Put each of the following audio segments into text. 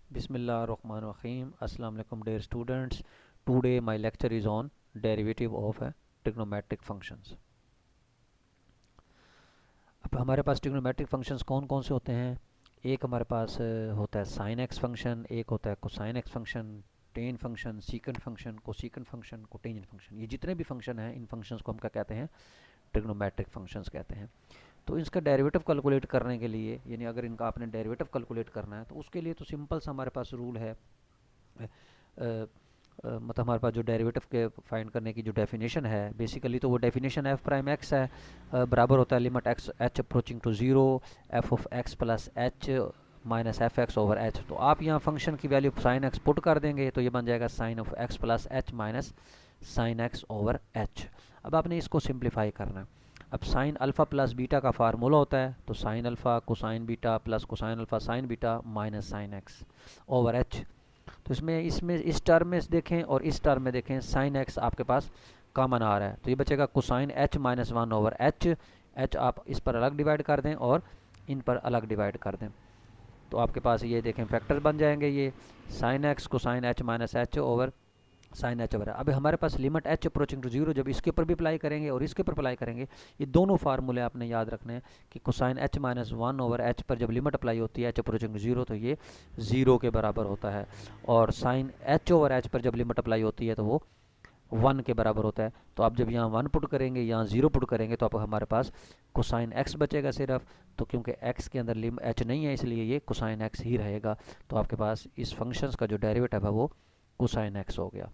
Bismillahirrahmanirrahim. Assalamu alaikum dear students. Today my lecture is on derivative of trigonometric functions. अब हमारे पास trigonometric functions कौन कौन से होते हैं। एक हमारे पास होता है साइन एक्स फंक्शन, एक होता है cosine x function, ten function, secant function, cosecant function, cotangent function. ये जितने भी फंक्शन हैं इन फंक्शंस को हम क्या कहते हैं, ट्रिग्नोमेट्रिक फंक्शंस कहते हैं। तो इसका डेरिवेटिव कैलकुलेट करने के लिए, यानी अगर इनका आपने डेरिवेटिव कैलकुलेट करना है तो उसके लिए तो सिंपल सा हमारे पास रूल है। मतलब हमारे पास जो डेरिवेटिव के फाइंड करने की जो डेफिनेशन है, बेसिकली तो वो डेफिनेशन एफ प्राइम एक्स है, बराबर होता है limit X H approaching to zero F of X plus H minus F X over H. तो आप यहाँ फंक्शन की वैल्यू साइन एक्स पुट कर देंगे तो ये बन जाएगा sine of X plus H minus sine X over H. अब आपने इसको सिंप्लीफाई करना है। अब साइन अल्फ़ा प्लस बीटा का फार्मूला होता है, तो sine alpha cosine beta plus cosine alpha sine beta minus sine X over H. तो इसमें इस टर्म में देखें और इस टर्म में देखें, साइन एक्स आपके पास कॉमन आ रहा है तो ये बचेगा cosine h minus one over H. H आप इस पर अलग डिवाइड कर दें और इन पर अलग डिवाइड कर दें तो आपके पास ये देखें फैक्टर बन जाएंगे, ये sine x cosine h minus h over sine h over. अब हमारे पास limit h approaching to zero जब इसके ऊपर भी अप्लाई करेंगे और इसके ऊपर अप्लाई करेंगे, ये दोनों फार्मूले आपने याद रखने हैं कि cosine h minus one over H पर जब लिमिट अप्लाई होती है एच अप्रोचिंग टू जीरो तो ये ज़ीरो के बराबर होता है, और साइन एच ओवर एच पर जब लिमिट अप्लाई होती है तो वो वन के बराबर होता है। तो आप जब यहाँ वन पुट करेंगे, यहाँ ज़ीरो पुट करेंगे तो आप हमारे पास कोसाइन एक्स बचेगा सिर्फ। तो क्योंकि एक्स के अंदर लिम एच नहीं है इसलिए ये कोसाइन एक्स ही रहेगा। तो आपके पास इस फंक्शंस का जो डेरिवेटिव है वो कोसाइन एक्स हो गया।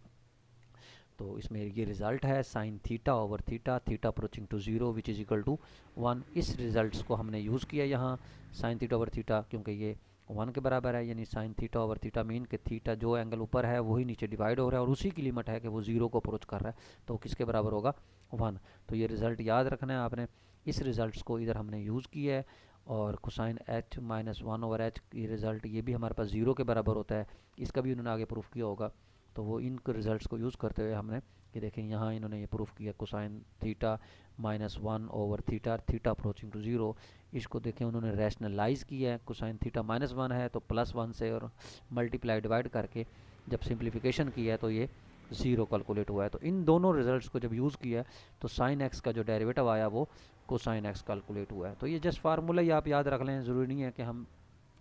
तो इसमें ये रिज़ल्ट है sine theta over theta, theta approaching to zero which is equal to one. इस रिज़ल्ट को हमने यूज़ किया यहाँ साइन थीटा ओवर थीटा, क्योंकि ये वन के बराबर है, यानी sign theta over theta mean कि थीटा जो एंगल ऊपर है वही नीचे डिवाइड हो रहा है और उसी की लिमिट है कि वो ज़ीरो को अप्रोच कर रहा है, तो किसके बराबर होगा, वन। तो ये रिज़ल्ट याद रखना है आपने। इस रिज़ल्ट को इधर हमने यूज़ किया है, और cosine h minus one over H ये रिज़ल्ट ये भी हमारे पास ज़ीरो के बराबर होता है, इसका भी उन्होंने आगे प्रूफ किया होगा। तो वो इन रिजल्ट्स को यूज़ करते हुए हमने कि देखें यहाँ इन्होंने ये प्रूफ किया cosine theta minus one over theta, theta approaching to zero. इसको देखें उन्होंने रैशनलाइज़ किया है, कोसाइन थीटा माइनस वन है तो प्लस वन से और मल्टीप्लाई डिवाइड करके जब सिंप्लीफिकेशन किया है तो ये ज़ीरो कैलकुलेट हुआ है। तो इन दोनों रिजल्ट्स को जब यूज़ किया है तो साइन एक्स का जो डेरिवेटिव आया वो कोसाइन एक्स कैलकुलेट हुआ है। तो ये जस्ट फार्मूला ही आप याद रख लें, ज़रूरी नहीं है कि हम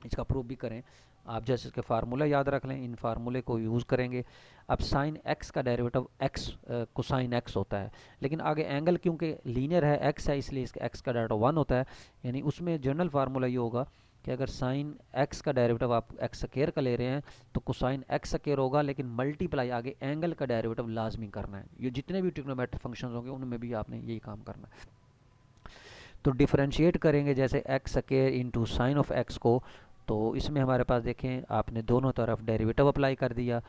इसका प्रूफ भी करें, आप जैसे इसके फार्मूला याद रख लें, इन फार्मूले को यूज़ करेंगे। अब साइन एक्स का डेरिवेटिव एक्स कोसाइन एक्स होता है, लेकिन आगे एंगल क्योंकि लीनियर है एक्स है इसलिए इसका एक्स का डेरिवेटिव वन होता है, यानी उसमें जनरल फार्मूला ये होगा कि अगर साइन एक्स का डेरिवेटिव आप एक्स स्क्वायर का ले रहे हैं तो कोसाइन एक्स स्क्वायर होगा, लेकिन मल्टीप्लाई आगे एंगल का डेरिवेटिव लाजमी करना है। ये जितने भी ट्रिग्नोमेट्रिक फंक्शंस होंगे उनमें भी आपने यही काम करना है। तो डिफरेंशिएट करेंगे जैसे x square into sine of x को, तो इसमें हमारे पास देखें आपने दोनों तरफ डेरिवेटिव अप्लाई कर दिया,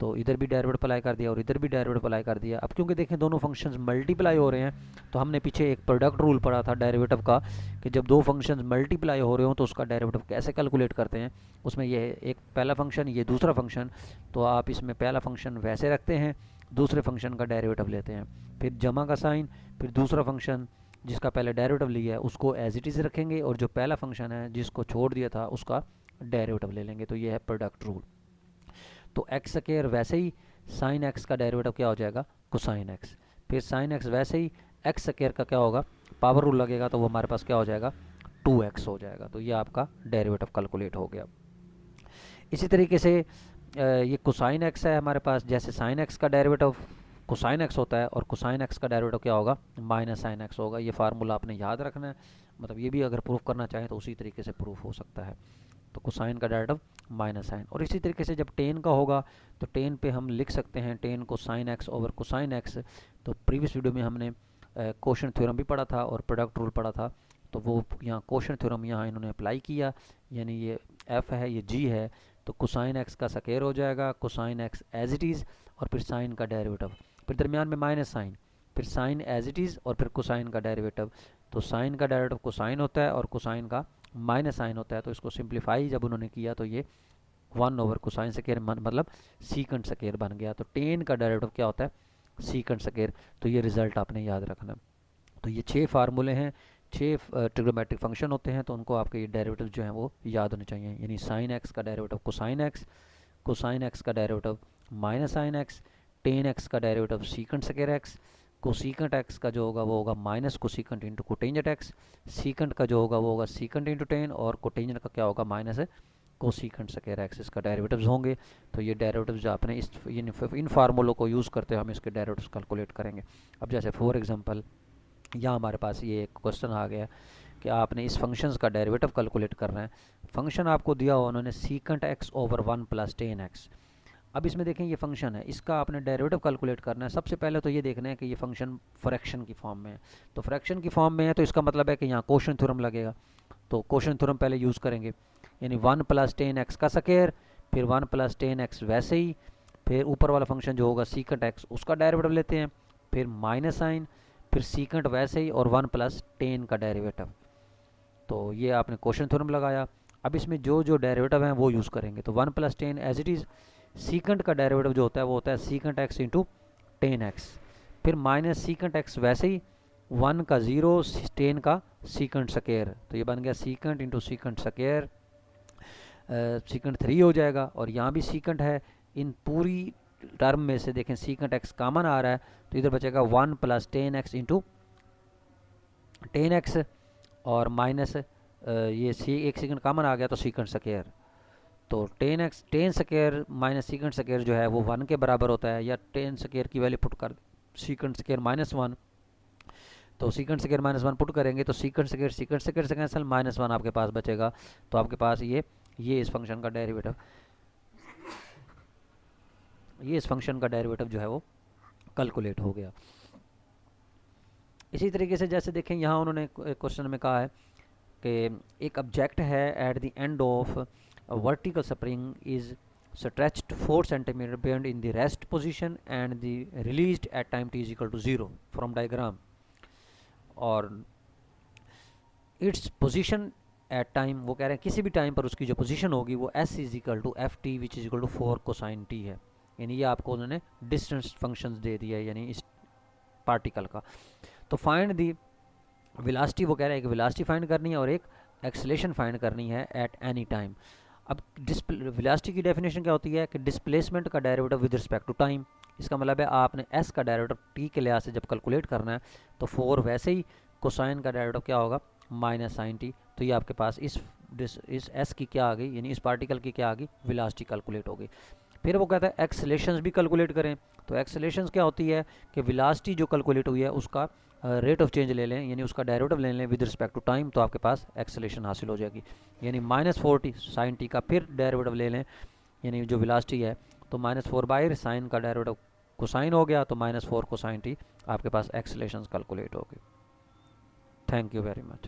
तो इधर भी डेरिवेटिव अप्लाई कर दिया और इधर भी डेरिवेटिव अप्लाई कर दिया। अब क्योंकि देखें दोनों फंक्शंस मल्टीप्लाई हो रहे हैं तो हमने पीछे एक प्रोडक्ट रूल पढ़ा था डेरिवेटिव का कि जब दो फंक्शंस मल्टीप्लाई हो रहे हो तो उसका डेरिवेटिव कैसे कैलकुलेट करते हैं। उसमें ये एक पहला फंक्शन ये दूसरा फंक्शन, तो आप इसमें पहला फंक्शन वैसे रखते हैं, दूसरे फंक्शन का डेरिवेटिव लेते हैं, फिर जमा का साइन, फिर दूसरा फंक्शन जिसका पहले डेरिवेटिव लिया है उसको एज इट इज़ रखेंगे और जो पहला फंक्शन है जिसको छोड़ दिया था उसका डेरिवेटिव ले लेंगे। तो ये है प्रोडक्ट रूल। तो एक्स स्क्वायर वैसे ही साइन एक्स का डेरिवेटिव क्या हो जाएगा, कोसाइन एक्स। फिर साइन एक्स वैसे ही एक्स स्क्वायर का क्या होगा, पावर रूल लगेगा तो वो हमारे पास क्या हो जाएगा, 2x हो जाएगा। तो ये आपका डेरिवेटिव कैलकुलेट हो गया। इसी तरीके से ये कोसाइन एक्स है हमारे पास, जैसे साइन एक्स का डेरिवेटिव कोसाइन एक्स होता है और कोसाइन एक्स का डेरिवेटिव क्या होगा, माइनस साइन एक्स होगा। ये फार्मूला आपने याद रखना है, मतलब ये भी अगर प्रूफ करना चाहें तो उसी तरीके से प्रूफ हो सकता है। तो कोसाइन का डेरिवेटिव माइनस साइन। और इसी तरीके से जब टेन का होगा तो टेन पे हम लिख सकते हैं टेन को sign X over cosine x. तो प्रीवियस वीडियो में हमने कोशन थ्योरम भी पढ़ा था और प्रोडक्ट रूल पढ़ा था, तो वो यहाँ कोशन थ्योरम यहाँ इन्होंने अप्लाई किया, यानी ये एफ है ये जी है, तो कोसाइन एक्स का स्क्वायर हो जाएगा, cosine X as it is और फिर साइन का डेरिवेटिव, फिर दरमियान में माइनस साइन, फिर साइन एज इट इज़ और फिर कोसाइन का डेरिवेटिव। तो साइन का डेरिवेटिव कोसाइन होता है और कोसाइन का माइनस साइन होता है। तो इसको सिंप्लीफाई जब उन्होंने किया तो ये वन ओवर कोसाइन स्क्वायर मतलब सीकेंट स्क्वायर बन गया। तो टेन का डेरिवेटिव क्या होता है, सीकेंट स्क्वायर। तो ये रिजल्ट आपने याद रखना। तो ये 6 फार्मूले हैं, 6 ट्रिग्नोमेट्रिक फंक्शन होते हैं, तो उनको आपके ये डेरिवेटिव जो हैं वो याद होने चाहिए। यानी साइन एक्स का derivative cosine x, cosine x का derivative minus sine x, tan x का derivative secant square x, cosecant x का जो होगा वो होगा minus cosecant into cotangent x, secant का जो होगा वो होगा सीकेंट इंटू टेन, और कोटेंजेंट का क्या होगा माइनस कोसीकेंट स्क्वायर एक्स, इसका डेरिवेटिव्स होंगे। तो ये डेरिवेटिव्स जो आपने इन फार्मूलों को यूज़ करते हुए हम इसके डेरिवेटिव्स कैलकुलेट करेंगे। अब जैसे फॉर एग्जांपल यहाँ हमारे पास ये एक क्वेश्चन आ गया कि आपने इस फंक्शंस का डेरिवेटिव कैलकुलेट करना है। फंक्शन आपको दिया हुआ उन्होंने secant x over 1 plus ten x. अब इसमें देखें ये फंक्शन है, इसका आपने डेरिवेटिव कैलकुलेट करना है। सबसे पहले तो ये देखना है कि ये फंक्शन फ्रैक्शन की फॉर्म में है। तो फ्रैक्शन की फॉर्म में है तो इसका मतलब है कि यहाँ कोशन थ्योरम लगेगा। तो कोशन थ्योरम पहले यूज़ करेंगे, यानी 1 प्लस टेन एक्स का स्क्वायर, फिर 1 प्लस टेन एक्स वैसे ही, फिर ऊपर वाला फंक्शन जो होगा सीकेंट एक्स उसका डेरिवेटिव लेते हैं, फिर माइनस साइन, फिर सीकेंट वैसे ही, और 1 प्लस टेन का डेरिवेटिव। तो ये आपने कोशन थ्योरम लगाया। अब इसमें जो जो डेरिवेटिव हैं वो यूज़ करेंगे। तो 1 plus tan as it is, secant का डेरिवेटिव जो होता है वो होता है secant X into tan X, फिर माइनस सीकेंट एक्स वैसे ही, 1 का 0, टेन का सीकेंट स्क्वायर, तो ये बन गया secant into secant square, secant 3 हो जाएगा। और यहाँ भी सीकेंट है, इन पूरी टर्म में से देखें सीकेंट एक्स कॉमन आ रहा है, तो इधर बचेगा 1 plus ten x into tan x, और माइनस ये एक सेकंड कॉमन आ गया तो सीकेंट स्क्वायर। तो ten x, ten square minus secant square जो है वो 1 के बराबर होता है, या टेन स्क्वायर की वैल्यू पुट कर सीकेंट स्क्वायर माइनस 1, तो सीकेंट स्क्वायर माइनस 1 पुट करेंगे तो सीकेंट स्क्वायर से कैंसिल, माइनस 1 आपके पास बचेगा। तो आपके पास ये इस फंक्शन का डेरिवेटिव, ये इस फंक्शन का डेरिवेटिव जो है वो कैलकुलेट हो गया। इसी तरीके से जैसे देखें यहाँ उन्होंने क्वेश्चन में कहा है कि एक ऑब्जेक्ट है at the end of a vertical spring is stretched 4 centimeter beyond in the rest position and the released at time t is equal to 0 from diagram, और its position at time, वो कह रहे हैं किसी भी time पर उसकी जो पोजीशन होगी वो s is equal to F T which is equal to 4 cosine T है। यानी ये आपको उन्होंने डिस्टेंस फंक्शंस दे दिया है यानी इस पार्टिकल का। तो फाइंड दी वेलोसिटी, वो कह रहे हैं एक वेलोसिटी फाइंड करनी है और एक एक्सेलेरेशन फाइंड करनी है एट एनी टाइम। अब वेलोसिटी की डेफिनेशन क्या होती है कि डिस्प्लेसमेंट का derivative with respect to time. इसका मतलब है आपने s का डेरिवेटिव t के लिहाज से जब कैलकुलेट करना है तो 4 वैसे ही, कोसाइन का डेरिवेटिव क्या होगा माइनस साइन टी। तो ये आपके पास इस s की क्या आ गई, यानी इस पार्टिकल की क्या आ गई, वेलोसिटी कैलकुलेट हो गई। फिर वो कहता है एक्सेलेरेशंस भी कैलकुलेट करें। तो एक्सेलेरेशंस क्या होती है कि वेलोसिटी जो कैलकुलेट हुई है उसका रेट ऑफ चेंज ले लें, यानी उसका डेरिवेटिव ले लें विद रिस्पेक्ट टू टाइम, तो आपके पास एक्सेलेरेशन हासिल हो जाएगी। यानी माइनस 4 साइन टी का फिर डेरिवेटिव ले लें, यानी जो वेलोसिटी है, तो माइनस 4 बाई साइन का डेरिवेटिव कोसाइन हो गया, तो माइनस 4 कोसाइन टी आपके पास एक्सेलेरेशन कैलकुलेट होगी। Thank you very much.